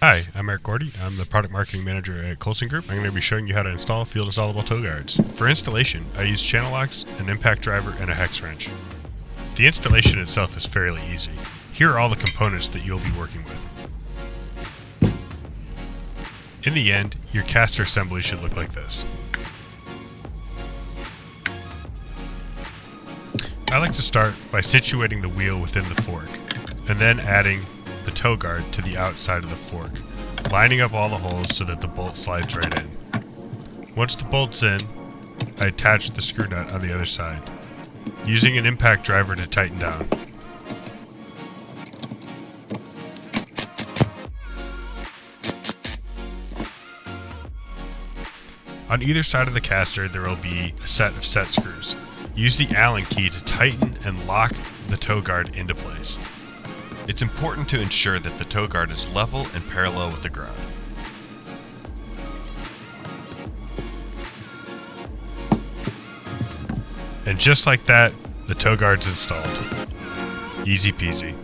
Hi, I'm Eric Gordy. I'm the Product Marketing Manager at Colson Group. I'm going to be showing you how to install field installable toe guards. For installation, I use channel locks, an impact driver, and a hex wrench. The installation itself is fairly easy. Here are all the components that you'll be working with. In the end, your caster assembly should look like this. I like to start by situating the wheel within the fork, and then adding the toe guard to the outside of the fork, lining up all the holes so that the bolt slides right in. Once the bolt's in, I attach the screw nut on the other side, using an impact driver to tighten down. On either side of the caster there will be a set of set screws. Use the Allen key to tighten and lock the toe guard into place. It's important to ensure that the toe guard is level and parallel with the ground. And just like that, the toe guard's installed. Easy peasy.